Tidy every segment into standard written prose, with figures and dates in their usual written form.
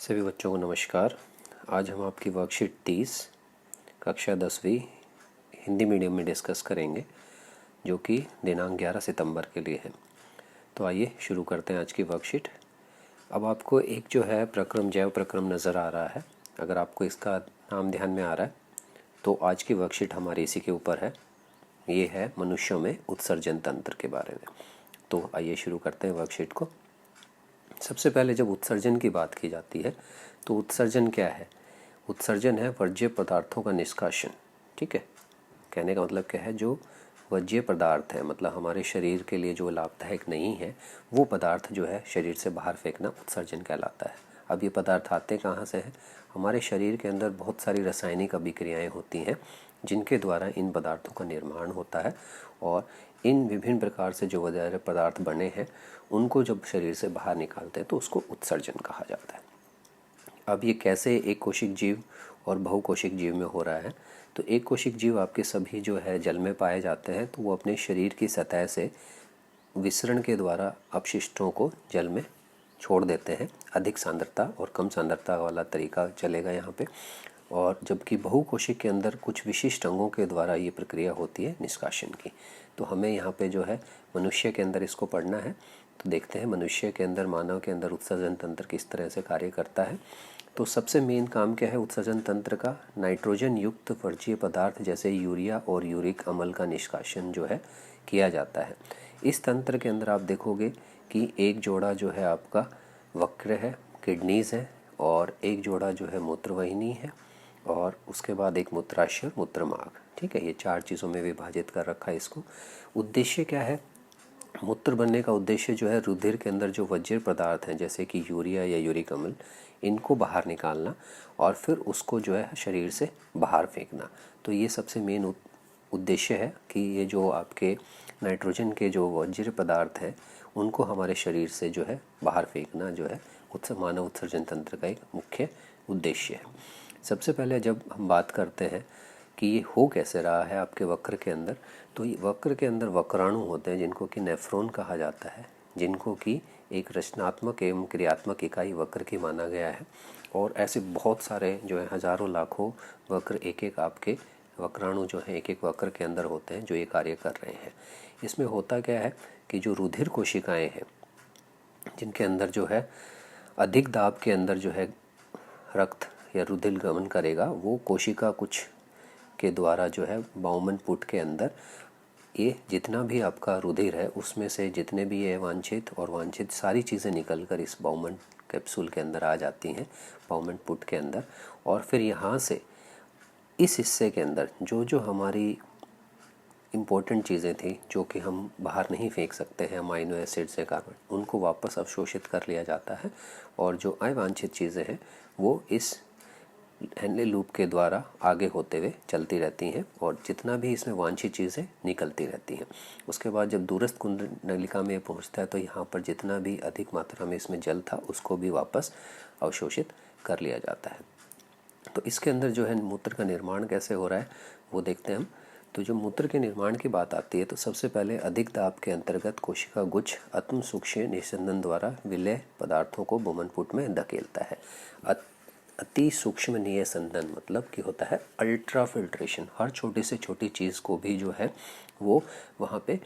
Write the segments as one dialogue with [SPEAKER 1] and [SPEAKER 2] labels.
[SPEAKER 1] सभी बच्चों को नमस्कार। आज हम आपकी वर्कशीट 30 कक्षा 10वीं हिंदी मीडियम में डिस्कस करेंगे, जो कि दिनांक 11 सितंबर के लिए है। तो आइए शुरू करते हैं आज की वर्कशीट। अब आपको एक जो है प्रक्रम जैव प्रक्रम नज़र आ रहा है। अगर आपको इसका नाम ध्यान में आ रहा है तो आज की वर्कशीट हमारी इसी के ऊपर है। ये है मनुष्यों में उत्सर्जन तंत्र के बारे में। तो आइए शुरू करते हैं वर्कशीट को। सबसे पहले जब उत्सर्जन की बात की जाती है तो उत्सर्जन क्या है? उत्सर्जन है वर्ज्य पदार्थों का निष्कासन। ठीक है, कहने का मतलब क्या है? जो वर्ज्य पदार्थ है, मतलब हमारे शरीर के लिए जो लाभदायक नहीं है, वो पदार्थ जो है शरीर से बाहर फेंकना उत्सर्जन कहलाता है। अब ये पदार्थ आते कहाँ से हैं? हमारे शरीर के अंदर बहुत सारी रासायनिक अभिक्रियाएं होती हैं जिनके द्वारा इन पदार्थों का निर्माण होता है, और इन विभिन्न प्रकार से जो वर्ज्य पदार्थ बने हैं उनको जब शरीर से बाहर निकालते हैं तो उसको उत्सर्जन कहा जाता है। अब ये कैसे एक कोशिक जीव और बहुकोशिक जीव में हो रहा है? तो एक कोशिक जीव आपके सभी जो है जल में पाए जाते हैं, तो वो अपने शरीर की सतह से विसरण के द्वारा अपशिष्टों को जल में छोड़ देते हैं। अधिक सांद्रता और कम सांद्रता वाला तरीका चलेगा यहाँ पे। और जबकि बहुकोशिक के अंदर कुछ विशिष्ट अंगों के द्वारा ये प्रक्रिया होती है निष्कासन की। तो हमें यहाँ पे जो है मनुष्य के अंदर इसको पढ़ना है। तो देखते हैं मनुष्य के अंदर, मानव के अंदर उत्सर्जन तंत्र किस तरह से कार्य करता है। तो सबसे मेन काम क्या है उत्सर्जन तंत्र का? नाइट्रोजन युक्त वर्ज्य पदार्थ जैसे यूरिया और यूरिक अम्ल का निष्कासन जो है किया जाता है। इस तंत्र के अंदर आप देखोगे कि एक जोड़ा जो है आपका वक्र है, किडनीज है, और एक जोड़ा जो है मूत्रवाहिनी है, और उसके बाद एक मूत्राशय, मूत्रमार्ग। ठीक है, ये चार चीज़ों में विभाजित कर रखा है इसको। उद्देश्य क्या है? मूत्र बनने का उद्देश्य जो है रुधिर के अंदर जो वर्ज्य पदार्थ हैं जैसे कि यूरिया या यूरिक अम्ल, इनको बाहर निकालना और फिर उसको जो है शरीर से बाहर फेंकना। तो ये सबसे मेन उद्देश्य है कि ये जो आपके नाइट्रोजन के जो वर्ज्य पदार्थ हैं उनको हमारे शरीर से जो है बाहर फेंकना जो है मानव उत्सर्जन तंत्र का एक मुख्य उद्देश्य है। सबसे पहले जब हम बात करते हैं कि ये हो कैसे रहा है आपके वक्र के अंदर, तो ये वक्र के अंदर वक्राणु होते हैं जिनको कि नेफ्रॉन कहा जाता है, जिनको कि एक रचनात्मक एवं क्रियात्मक इकाई वक्र की माना गया है। और ऐसे बहुत सारे जो है हजारों लाखों वक्र एक एक आपके वक्राणु जो हैं एक एक वक्र के अंदर होते हैं जो ये कार्य कर रहे हैं। इसमें होता क्या है कि जो रुधिर कोशिकाएं हैं जिनके अंदर जो है अधिक दाब के अंदर जो है रक्त या रुधिर गमन करेगा, वो कोशिका कुछ के द्वारा जो है बाउमन पुट के अंदर ये जितना भी आपका रुधिर है उसमें से जितने भी ये वांछित और वांछित सारी चीज़ें निकल कर इस बाउमन कैप्सूल के अंदर आ जाती हैं, बाउमन पुट के अंदर। और फिर यहाँ से इस हिस्से के अंदर जो जो हमारी इम्पोर्टेंट चीज़ें थी जो कि हम बाहर नहीं फेंक सकते हैं, अमाइनो एसिड से कार्बन, उनको वापस अवशोषित कर लिया जाता है। और जो अवांछित चीज़ें हैं वो इस हेनले लूप के द्वारा आगे होते हुए चलती रहती हैं, और जितना भी इसमें वांछित चीज़ें निकलती रहती हैं। उसके बाद जब दूरस्थ कुंडलिका में पहुंचता है तो यहाँ पर जितना भी अधिक मात्रा में इसमें जल था उसको भी वापस अवशोषित कर लिया जाता है। तो इसके अंदर जो है मूत्र का निर्माण कैसे हो रहा है वो देखते हैं हम। तो जो मूत्र के निर्माण की बात आती है तो सबसे पहले अधिक दाब के अंतर्गत कोशिका गुच्छ अत्म सूक्ष्म निस्यंदन द्वारा विलेय पदार्थों को बोमनपुट में धकेलता है। अति सूक्ष्म निस्यंदन मतलब कि होता है अल्ट्रा फिल्ट्रेशन। हर छोटी से छोटी चीज़ को भी जो है वो वहाँ पे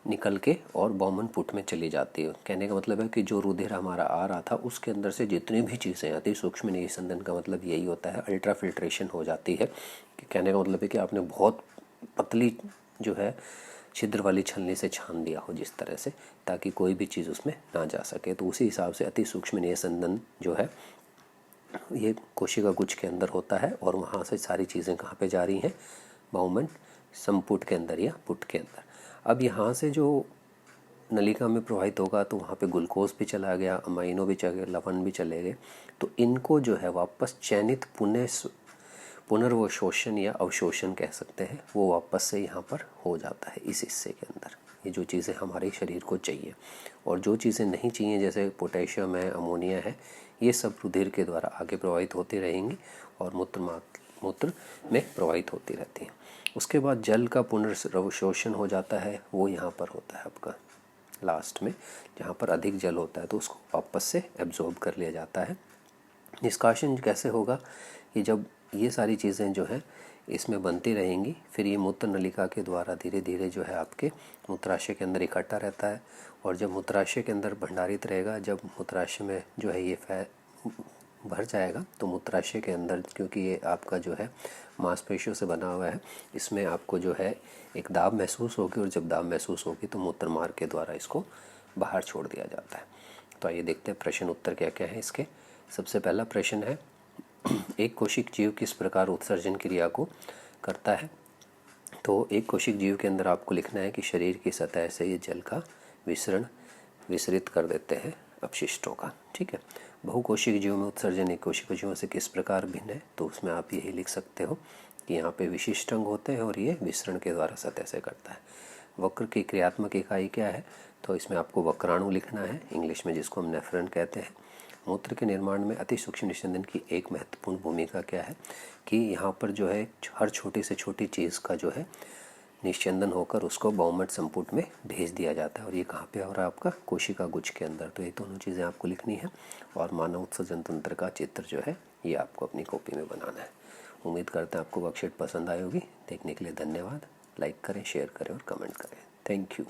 [SPEAKER 1] निकल के और बॉमन पुट में चली जाती है। कहने का मतलब है कि जो रुधिर हमारा आ रहा था उसके अंदर से जितनी भी चीज़ें अति सूक्ष्म निस्यंदन का मतलब यही होता है, अल्ट्रा फिल्ट्रेशन हो जाती है। कि कहने का मतलब है कि आपने बहुत पतली जो है छिद्र वाली छलनी से छान दिया हो जिस तरह से, ताकि कोई भी चीज़ उसमें ना जा सके। तो उसी हिसाब से अति सूक्ष्म निस्यंदन जो है ये कोशिका गुच्छ के अंदर होता है, और वहाँ से सारी चीज़ें कहाँ पे जा रही हैं? बाउमन संपुट के अंदर या पुट के अंदर। अब यहाँ से जो नलिका में प्रवाहित होगा तो वहाँ पे ग्लूकोज भी चला गया, अमाइनो भी चले गए, लवण भी चले गए। तो इनको जो है वापस चयनित पुनर्वशोषण या अवशोषण कह सकते हैं, वो वापस से यहाँ पर हो जाता है इस हिस्से के अंदर। ये जो चीज़ें हमारे शरीर को चाहिए और जो चीज़ें नहीं चाहिए जैसे पोटेशियम है, अमोनिया है, ये सब रुधिर के द्वारा आगे प्रवाहित होती रहेंगी और मूत्र में प्रवाहित होती रहती हैं। उसके बाद जल का पुनर्वशोषण हो जाता है, वो यहाँ पर होता है आपका लास्ट में, जहाँ पर अधिक जल होता है तो उसको वापस से एब्जॉर्ब कर लिया जाता है निष्कासन कैसे होगा कि जब ये सारी चीज़ें जो हैं इसमें बनती रहेंगी, फिर ये मूत्र नलिका के द्वारा धीरे धीरे जो है आपके मूत्राशय के अंदर इकट्ठा रहता है, और जब मूत्राशय के अंदर भंडारित रहेगा, जब मूत्राशय में जो है ये भर जाएगा, तो मूत्राशय के अंदर, क्योंकि ये आपका जो है मांसपेशियों से बना हुआ है, इसमें आपको जो है एक दाब महसूस होगी, और जब दाब महसूस होगी तो मूत्र मार्ग के द्वारा इसको बाहर छोड़ दिया जाता है। तो आइए देखते हैं प्रश्न उत्तर क्या क्या है इसके। सबसे पहला प्रश्न है, एक कोशिक जीव किस प्रकार उत्सर्जन क्रिया को करता है। तो एक कोशिक जीव के अंदर आपको लिखना है कि शरीर की सतह से ये जल का विसरित कर देते हैं अपशिष्टों का, ठीक है। बहुकोशिक जीव में उत्सर्जन एक कोशिक जीवों से किस प्रकार भिन्न है, तो उसमें आप यही लिख सकते हो कि यहाँ पे विशिष्ट अंग होते हैं और ये विसरण के द्वारा सतह से करता है। वक्र की क्रियात्मक इकाई क्या है, तो इसमें आपको वक्राणु लिखना है, इंग्लिश में जिसको हम नेफ्रॉन कहते हैं। मूत्र के निर्माण में अति सूक्ष्म निस्यंदन की एक महत्वपूर्ण भूमिका क्या है, कि यहाँ पर जो है हर छोटी से छोटी चीज़ का जो है निस्यंदन होकर उसको बाउमेट संपुट में भेज दिया जाता है, और ये कहाँ पे हो रहा है आपका कोशिका गुच्छ के अंदर। तो ये दोनों चीज़ें आपको लिखनी है, और मानव उत्सर्जन तंत्र का चित्र जो है ये आपको अपनी कॉपी में बनाना है। उम्मीद करते हैं आपको वर्कशीट पसंद आई होगी। देखने के लिए धन्यवाद। लाइक करें, शेयर करें और कमेंट करें। Thank you.